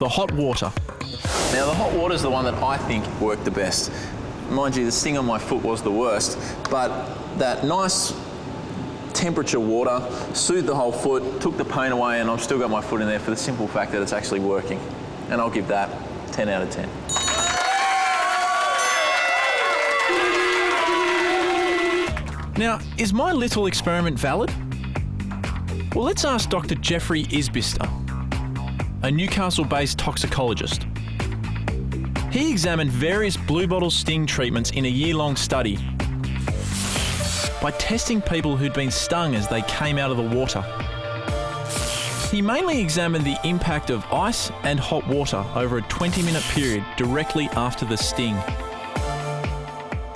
The hot water. Now, the hot water is the one that I think worked the best. Mind you, the sting on my foot was the worst, but that nice temperature water soothed the whole foot, took the pain away, and I've still got my foot in there for the simple fact that it's actually working. And I'll give that 10 out of 10. Now, is my little experiment valid? Well, let's ask Dr. Jeffrey Isbister, a Newcastle-based toxicologist. He examined various bluebottle sting treatments in a year-long study by testing people who'd been stung as they came out of the water. He mainly examined the impact of ice and hot water over a 20-minute period directly after the sting.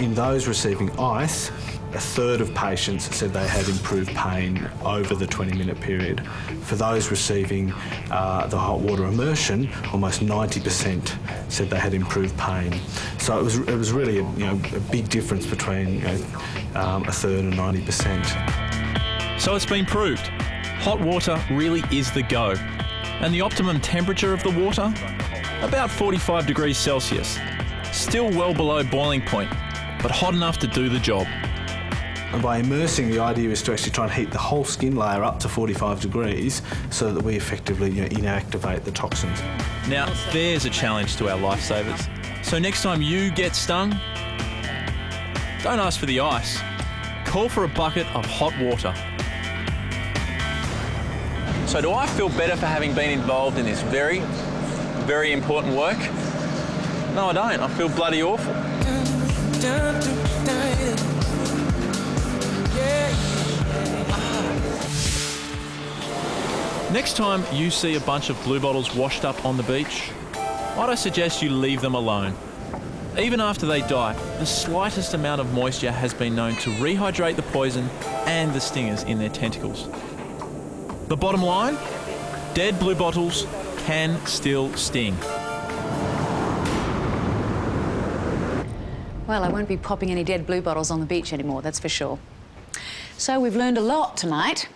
In those receiving ice, a third of patients said they had improved pain over the 20-minute period. For those receiving the hot water immersion, almost 90% said they had improved pain. So it was really a big difference between a third and 90%. So it's been proved, hot water really is the go. And the optimum temperature of the water? About 45 degrees Celsius. Still well below boiling point, but hot enough to do the job. And by immersing, the idea is to actually try and heat the whole skin layer up to 45 degrees so that we effectively inactivate the toxins. Now, there's a challenge to our lifesavers. So next time you get stung, don't ask for the ice. Call for a bucket of hot water. So do I feel better for having been involved in this very, very important work? No, I don't. I feel bloody awful. Next time you see a bunch of blue bottles washed up on the beach, might I suggest you leave them alone. Even after they die, the slightest amount of moisture has been known to rehydrate the poison and the stingers in their tentacles. The bottom line? Dead blue bottles can still sting. Well, I won't be popping any dead blue bottles on the beach anymore, that's for sure. So we've learned a lot tonight.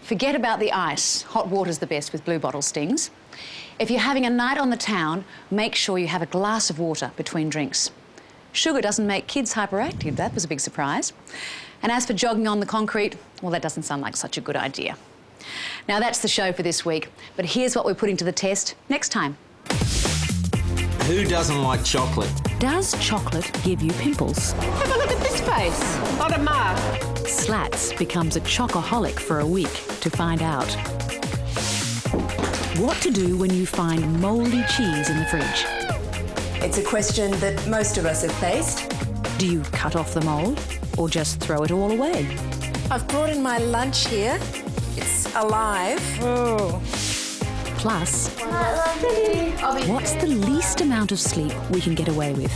Forget about the ice. Hot water's the best with blue bottle stings. If you're having a night on the town, make sure you have a glass of water between drinks. Sugar doesn't make kids hyperactive. That was a big surprise. And as for jogging on the concrete, well, that doesn't sound like such a good idea. Now, that's the show for this week, but here's what we're putting to the test next time. Who doesn't like chocolate? Does chocolate give you pimples? Have a look at this face. Not a mark. Slats becomes a chocoholic for a week to find out. What to do when you find mouldy cheese in the fridge? It's a question that most of us have faced. Do you cut off the mould or just throw it all away? I've brought in my lunch here. It's alive. Oh. Plus, what's the least amount of sleep we can get away with?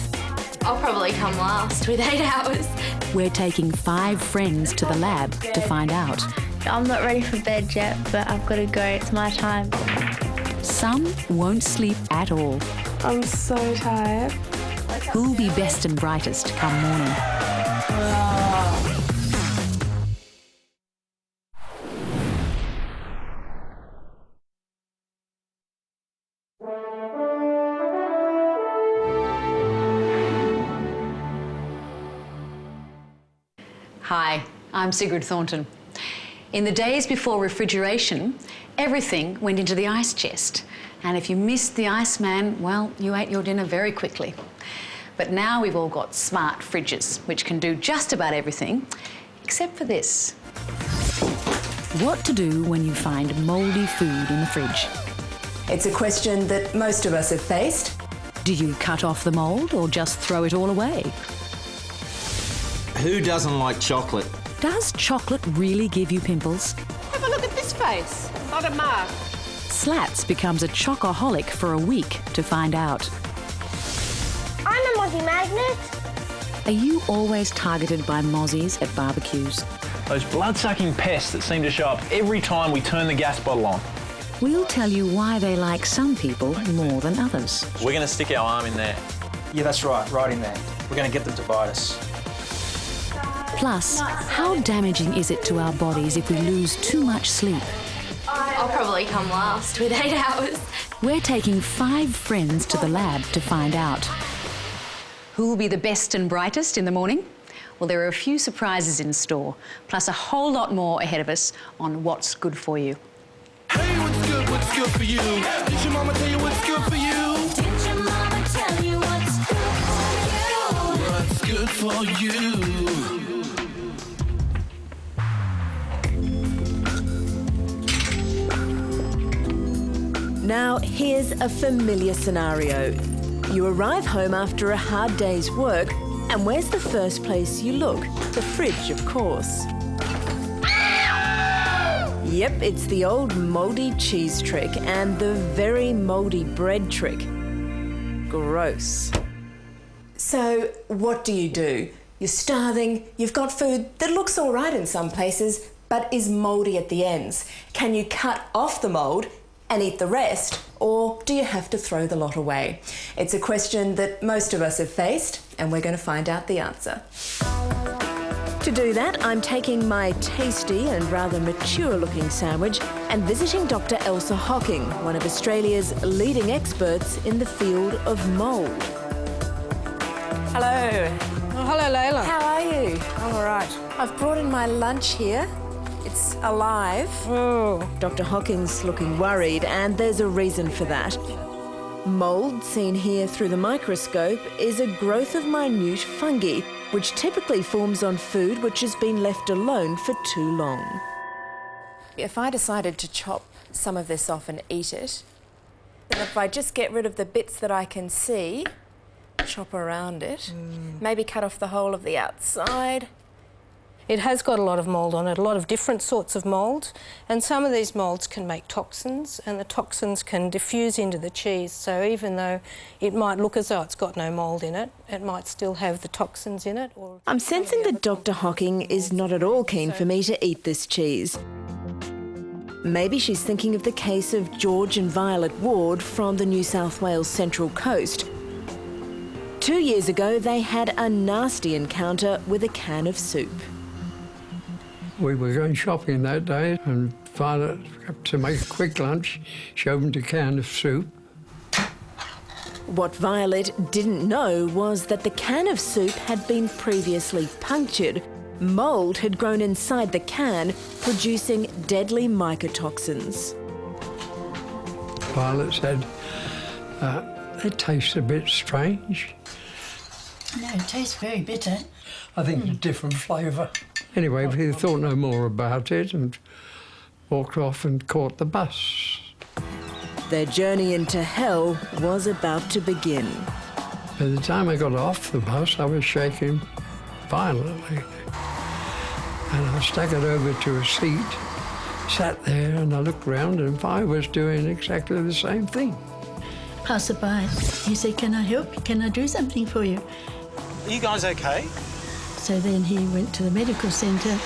I'll probably come last with 8 hours. We're taking 5 friends to the lab to find out. I'm not ready for bed yet, but I've got to go. It's my time. Some won't sleep at all. I'm so tired. Who'll be best and brightest come morning? Hi, I'm Sigrid Thornton. In the days before refrigeration, everything went into the ice chest. And if you missed the Iceman, well, you ate your dinner very quickly. But now we've all got smart fridges, which can do just about everything, except for this. What to do when you find mouldy food in the fridge? It's a question that most of us have faced. Do you cut off the mould or just throw it all away? Who doesn't like chocolate? Does chocolate really give you pimples? Have a look at this face. Not a mark. Slats becomes a chocoholic for a week to find out. I'm a Mozzie magnet. Are you always targeted by mozzies at barbecues? Those blood-sucking pests that seem to show up every time we turn the gas bottle on. We'll tell you why they like some people more than others. We're going to stick our arm in there. Yeah, that's right in there. We're going to get them to bite us. Plus, how damaging is it to our bodies if we lose too much sleep? I'll probably come last with 8 hours. We're taking 5 friends to the lab to find out. Who will be the best and brightest in the morning? Well, there are a few surprises in store, plus a whole lot more ahead of us on what's good for you. Hey, what's good for you? Did your mama tell you what's good for you? Did your mama tell you what's good for you? What's good for you? Now, here's a familiar scenario. You arrive home after a hard day's work, and where's the first place you look? The fridge, of course. Yep, it's the old mouldy cheese trick and the very mouldy bread trick. Gross. So, what do? You're starving, you've got food that looks all right in some places, but is mouldy at the ends. Can you cut off the mould and eat the rest, or do you have to throw the lot away? It's a question that most of us have faced, and we're going to find out the answer. To do that, I'm taking my tasty and rather mature-looking sandwich and visiting Dr. Elsa Hocking, one of Australia's leading experts in the field of mould. Hello. Oh, hello, Layla. How are you? I'm all right. I've brought in my lunch here. It's alive. Oh. Dr. Hocking's looking worried, and there's a reason for that. Mould, seen here through the microscope, is a growth of minute fungi, which typically forms on food which has been left alone for too long. If I decided to chop some of this off and eat it, then if I just get rid of the bits that I can see, chop around it, maybe cut off the whole of the outside. It has got a lot of mould on it, a lot of different sorts of mould, and some of these moulds can make toxins, and the toxins can diffuse into the cheese. So even though it might look as though it's got no mould in it, it might still have the toxins in it. Or I'm sensing that Dr. Hocking is not at all keen for me to eat this cheese. Maybe she's thinking of the case of George and Violet Ward from the New South Wales Central Coast. 2 years ago, they had a nasty encounter with a can of soup. We were going shopping that day, and Violet, to make a quick lunch, she opened a can of soup. What Violet didn't know was that the can of soup had been previously punctured. Mould had grown inside the can, producing deadly mycotoxins. Violet said, it tastes a bit strange. No, it tastes very bitter. I think it's a different flavour. Anyway, we thought no more about it and walked off and caught the bus. Their journey into hell was about to begin. By the time I got off the bus, I was shaking violently. And I staggered over to a seat, sat there, and I looked round, and Vi was doing exactly the same thing. Passerby, he said, "Can I help? Can I do something for you?" Are you guys okay? So then he went to the medical centre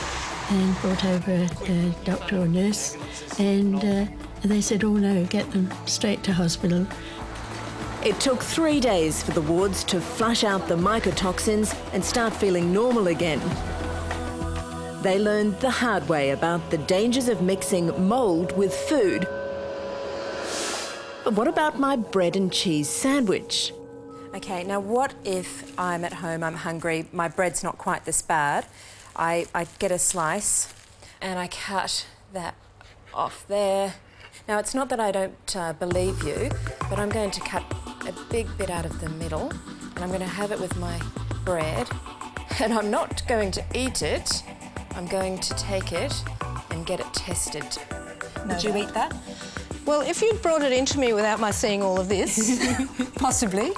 and brought over a doctor or nurse, and they said, "Oh no, get them straight to hospital." It took 3 days for the wards to flush out the mycotoxins and start feeling normal again. They learned the hard way about the dangers of mixing mould with food. But what about my bread and cheese sandwich? Okay, now what if I'm at home, I'm hungry, my bread's not quite this bad. I get a slice and I cut that off there. Now, it's not that I don't believe you, but I'm going to cut a big bit out of the middle and I'm going to have it with my bread. And I'm not going to eat it. I'm going to take it and get it tested. Would you eat that? Well, if you'd brought it into me without my seeing all of this, possibly.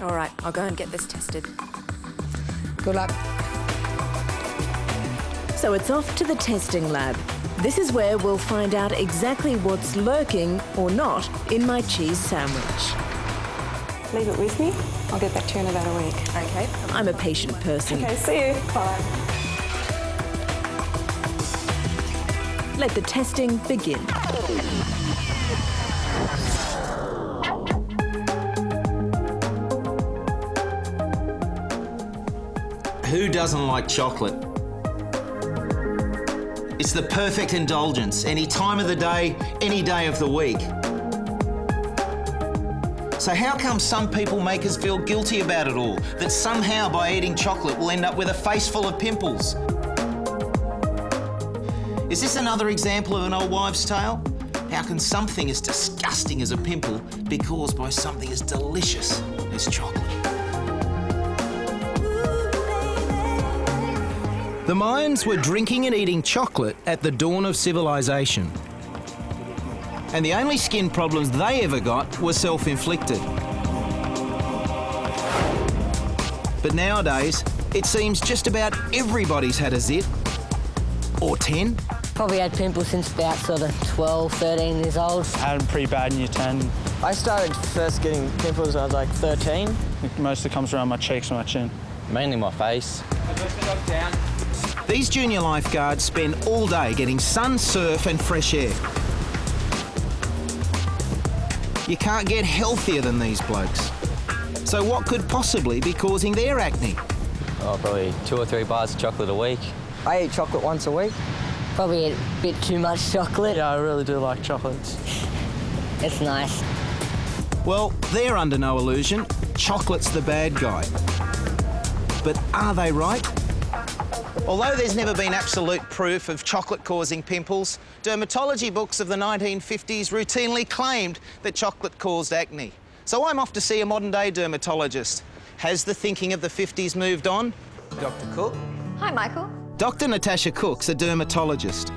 All right, I'll go and get this tested. Good luck. So it's off to the testing lab. This is where we'll find out exactly what's lurking or not in my cheese sandwich. Leave it with me. I'll get back to you in about a week. Okay. I'm a patient person. Okay, see you. Bye. Let the testing begin. Who doesn't like chocolate? It's the perfect indulgence, any time of the day, any day of the week. So how come some people make us feel guilty about it all? That somehow by eating chocolate we'll end up with a face full of pimples? Is this another example of an old wives' tale? How can something as disgusting as a pimple be caused by something as delicious as chocolate? The Mayans were drinking and eating chocolate at the dawn of civilization. And the only skin problems they ever got were self-inflicted. But nowadays, it seems just about everybody's had a zit. Or 10. Probably had pimples since about sort of 12, 13 years old. I had them pretty bad in year 10. I started first getting pimples when I was like 13. It mostly comes around my cheeks and my chin. Mainly my face. These junior lifeguards spend all day getting sun, surf and fresh air. You can't get healthier than these blokes. So what could possibly be causing their acne? Oh, probably 2 or 3 bars of chocolate a week. I eat chocolate once a week. Probably eat a bit too much chocolate. Yeah, I really do like chocolates. It's nice. Well, they're under no illusion. Chocolate's the bad guy. But are they right? Although there's never been absolute proof of chocolate causing pimples, dermatology books of the 1950s routinely claimed that chocolate caused acne. So I'm off to see a modern-day dermatologist. Has the thinking of the 50s moved on? Dr. Cook? Hi, Michael. Dr. Natasha Cook's a dermatologist.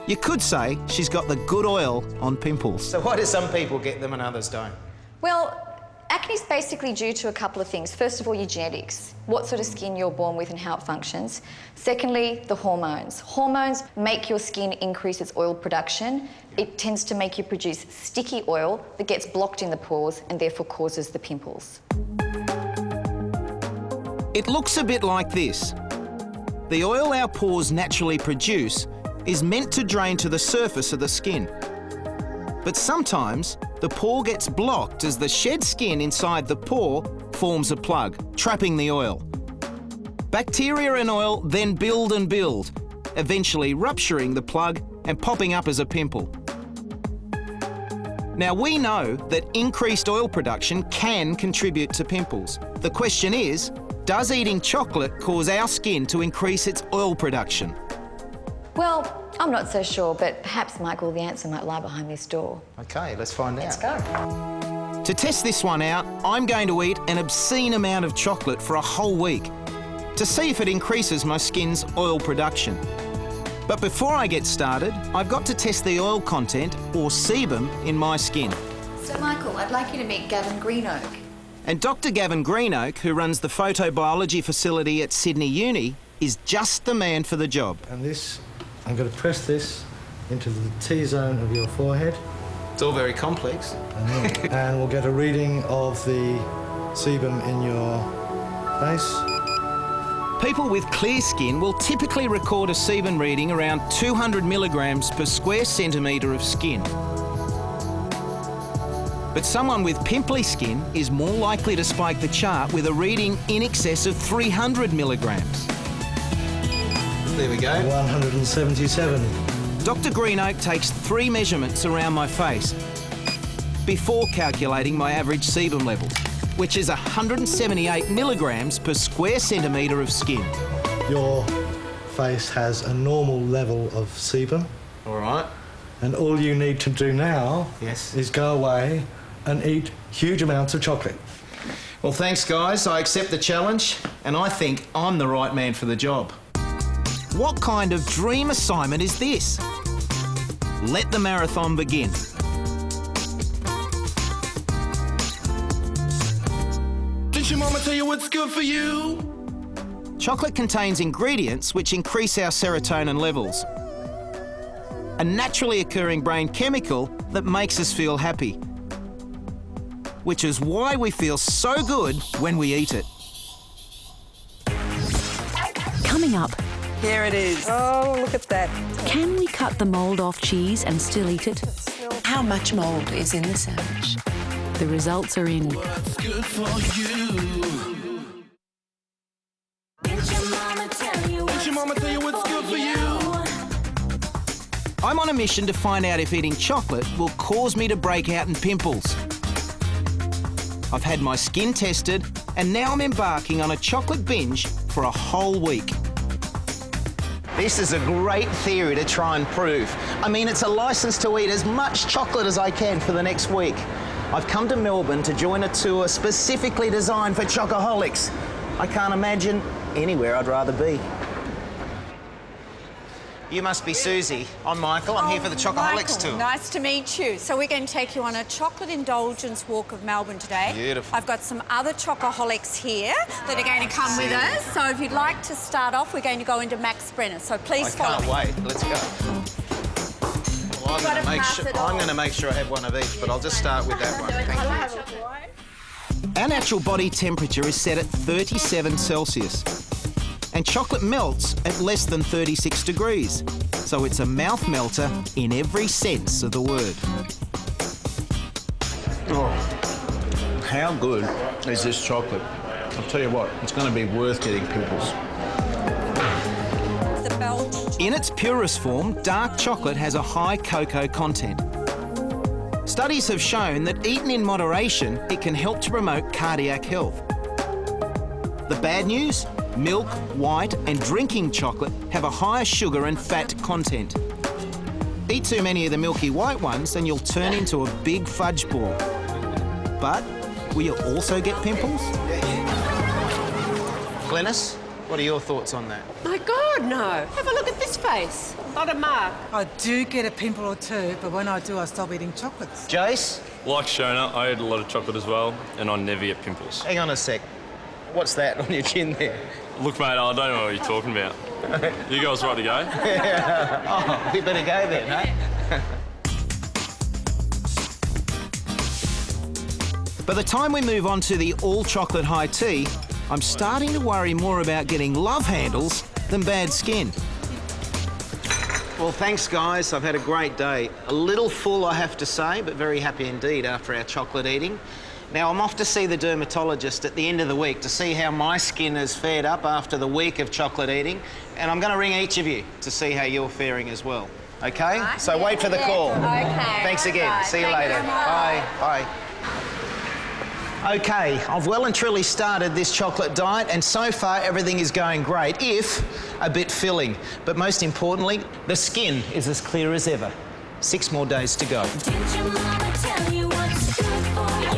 You could say she's got the good oil on pimples. So why do some people get them and others don't? Well, acne is basically due to a couple of things. First of all, your genetics, what sort of skin you're born with and how it functions. Secondly, the hormones. Hormones make your skin increase its oil production. It tends to make you produce sticky oil that gets blocked in the pores and therefore causes the pimples. It looks a bit like this. The oil our pores naturally produce is meant to drain to the surface of the skin. But sometimes the pore gets blocked as the shed skin inside the pore forms a plug, trapping the oil. Bacteria and oil then build and build, eventually rupturing the plug and popping up as a pimple. Now we know that increased oil production can contribute to pimples. The question is, does eating chocolate cause our skin to increase its oil production? Well, I'm not so sure, but perhaps, Michael, the answer might lie behind this door. Okay, let's find out. Let's go. To test this one out, I'm going to eat an obscene amount of chocolate for a whole week to see if it increases my skin's oil production. But before I get started, I've got to test the oil content, or sebum, in my skin. So, Michael, I'd like you to meet Gavin Greenoak. And Dr. Gavin Greenoak, who runs the photobiology facility at Sydney Uni, is just the man for the job. And this, I'm going to press this into the T-zone of your forehead. It's all very complex. And we'll get a reading of the sebum in your face. People with clear skin will typically record a sebum reading around 200 milligrams per square centimetre of skin. But someone with pimply skin is more likely to spike the chart with a reading in excess of 300 milligrams. There we go. 177. Dr. Greenoak takes 3 measurements around my face before calculating my average sebum level, which is 178 milligrams per square centimetre of skin. Your face has a normal level of sebum. All right. And all you need to do now is go away and eat huge amounts of chocolate. Well, thanks, guys. I accept the challenge, and I think I'm the right man for the job. What kind of dream assignment is this? Let the marathon begin. Did your mama tell you what's good for you? Chocolate contains ingredients which increase our serotonin levels, a naturally occurring brain chemical that makes us feel happy, which is why we feel so good when we eat it. Coming up. Here it is. Oh, look at that. Can we cut the mould off cheese and still eat it? How much mould is in the sandwich? The results are in. What's good for you? Did your mama tell you what's good for you? I'm on a mission to find out if eating chocolate will cause me to break out in pimples. I've had my skin tested, and now I'm embarking on a chocolate binge for a whole week. This is a great theory to try and prove. I mean, it's a licence to eat as much chocolate as I can for the next week. I've come to Melbourne to join a tour specifically designed for chocoholics. I can't imagine anywhere I'd rather be. You must be Susie. I'm Michael. I'm here for the Chocoholics tour. Nice to meet you. So we're going to take you on a chocolate indulgence walk of Melbourne today. Beautiful. I've got some other chocoholics here that are going to come with us. So if you'd like to start off, we're going to go into Max Brenner. So please follow me. I can't wait. Let's go. Well, I'm going to make sure I have one of each, but I'll just start with that one. Thank you. Our natural body temperature is set at 37 Celsius. And chocolate melts at less than 36 degrees. So it's a mouth melter in every sense of the word. Oh, how good is this chocolate? I'll tell you what, it's going to be worth getting pimples. In its purest form, dark chocolate has a high cocoa content. Studies have shown that eaten in moderation, it can help to promote cardiac health. The bad news? Milk, white and drinking chocolate have a higher sugar and fat content. Eat too many of the milky white ones and you'll turn into a big fudge ball. But will you also get pimples? Glenys, what are your thoughts on that? My God, no. Have a look at this face. Not a mark. I do get a pimple or two, but when I do, I stop eating chocolates. Jace? Like Shona, I eat a lot of chocolate as well, and I never get pimples. Hang on a sec. What's that on your chin there? Look, mate, I don't know what you're talking about. You guys right to go? Yeah. Oh, we better go then, huh? By the time we move on to the all-chocolate high tea, I'm starting to worry more about getting love handles than bad skin. Well, thanks, guys. I've had a great day. A little full, I have to say, but very happy indeed after our chocolate eating. Now, I'm off to see the dermatologist at the end of the week to see how my skin has fared up after the week of chocolate eating, and I'm going to ring each of you to see how you're faring as well. OK? So wait for the call. OK. Thanks again. See you later. Bye. Bye. OK, I've well and truly started this chocolate diet, and so far everything is going great, if a bit filling. But most importantly, the skin is as clear as ever. 6 more days to go. Did your mama tell you what's good for you?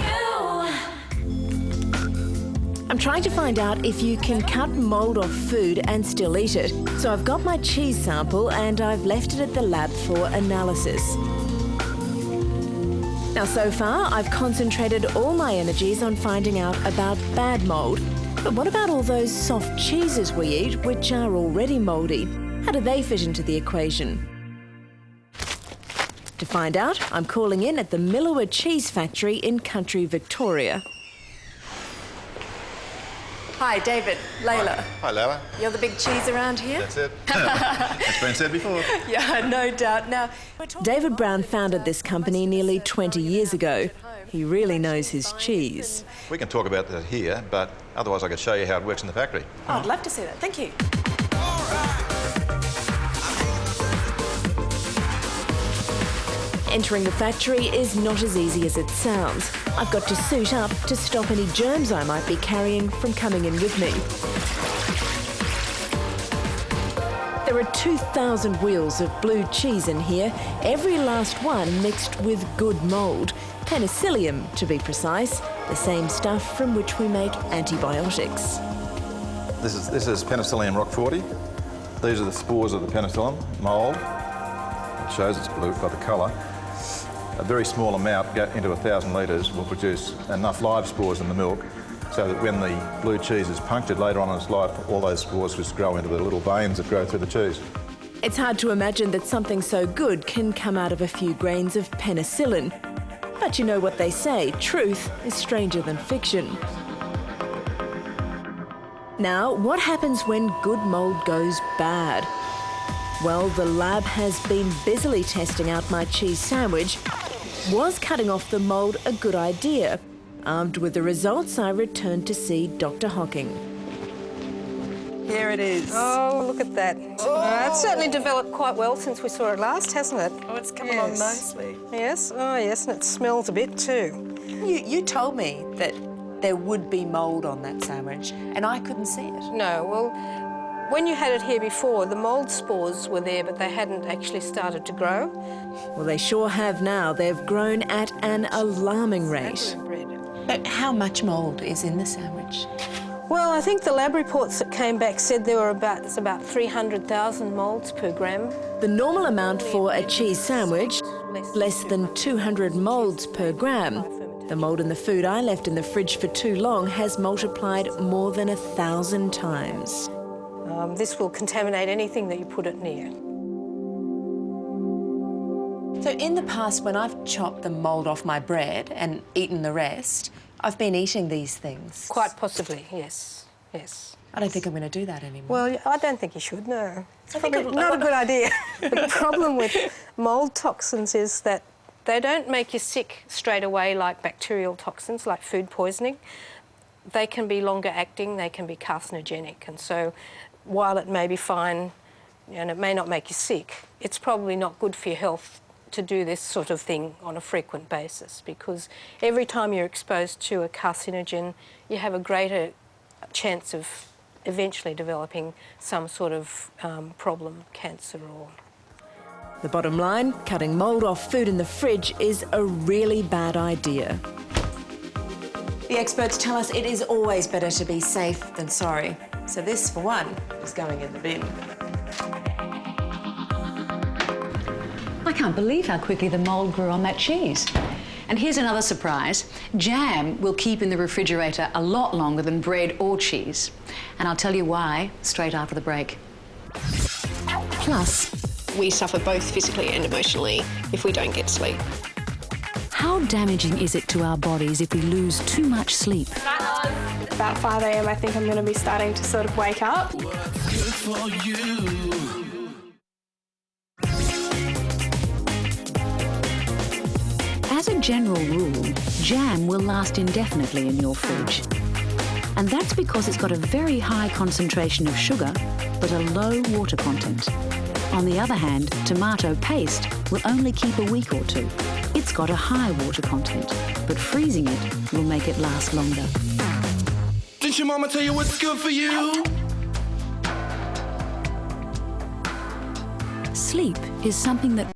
I'm trying to find out if you can cut mould off food and still eat it. So I've got my cheese sample and I've left it at the lab for analysis. Now, so far, I've concentrated all my energies on finding out about bad mould. But what about all those soft cheeses we eat, which are already mouldy? How do they fit into the equation? To find out, I'm calling in at the Millawa Cheese Factory in country Victoria. Hi, David. Layla. Hi, Layla. You're the big cheese around here? That's it. That's been said before. Yeah, no doubt. Now, David Brown founded this company nearly 20 years ago. He really knows his cheese. We can talk about that here, but otherwise I could show you how it works in the factory. Oh, I'd love to see that. Thank you. Entering the factory is not as easy as it sounds. I've got to suit up to stop any germs I might be carrying from coming in with me. There are 2,000 wheels of blue cheese in here, every last one mixed with good mould. Penicillium, to be precise, the same stuff from which we make antibiotics. This is Penicillium roqueforti. These are the spores of the penicillin mould. It shows it's blue by the colour. A very small amount into 1,000 litres will produce enough live spores in the milk so that when the blue cheese is punctured later on in its life, all those spores just grow into the little veins that grow through the cheese. It's hard to imagine that something so good can come out of a few grains of penicillin. But you know what they say, truth is stranger than fiction. Now, what happens when good mould goes bad? Well, the lab has been busily testing out my cheese sandwich. Was cutting off the mould a good idea? Armed with the results, I returned to see Dr. Hocking. Here it is. Oh, look at that. Oh. It's certainly developed quite well since we saw it last, hasn't it? Oh, it's coming along nicely. Yes, oh yes, and it smells a bit too. You told me that there would be mould on that sandwich, and I couldn't see it. No, well, when you had it here before, the mould spores were there, but they hadn't actually started to grow. Well, they sure have now. They've grown at an alarming rate. But how much mould is in the sandwich? Well, I think the lab reports that came back said there were about 300,000 moulds per gram. The normal amount for a cheese sandwich, less than 200 moulds per gram. The mould in the food I left in the fridge for too long has multiplied more than 1,000 times. This will contaminate anything that you put it near. So in the past, when I've chopped the mould off my bread and eaten the rest, I've been eating these things. Quite possibly, yes, yes. I don't think I'm going to do that anymore. Well, I don't think you should, no. It's probably not a good idea. The problem with mould toxins is that they don't make you sick straight away like bacterial toxins, like food poisoning. They can be longer acting, they can be carcinogenic, and so while it may be fine and it may not make you sick, it's probably not good for your health to do this sort of thing on a frequent basis, because every time you're exposed to a carcinogen, you have a greater chance of eventually developing some sort of problem, cancer or... The bottom line, cutting mould off food in the fridge is a really bad idea. The experts tell us it is always better to be safe than sorry. So this, for one, is going in the bin. I can't believe how quickly the mould grew on that cheese. And here's another surprise. Jam will keep in the refrigerator a lot longer than bread or cheese. And I'll tell you why straight after the break. Plus, we suffer both physically and emotionally if we don't get sleep. How damaging is it to our bodies if we lose too much sleep? About 5 a.m. I think I'm going to be starting to sort of wake up. What's good for you? As a general rule, jam will last indefinitely in your fridge. And that's because it's got a very high concentration of sugar, but a low water content. On the other hand, tomato paste will only keep a week or two. It's got a high water content, but freezing it will make it last longer. Didn't your mama tell you what's good for you? Sleep is something that